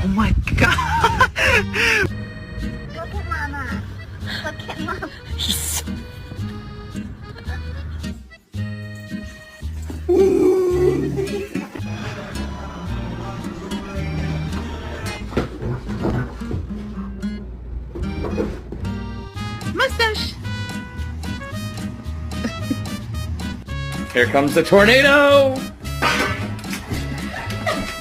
Oh my god! Look at Mama. Look at Mama. He's so... Mustache! Here comes the tornado!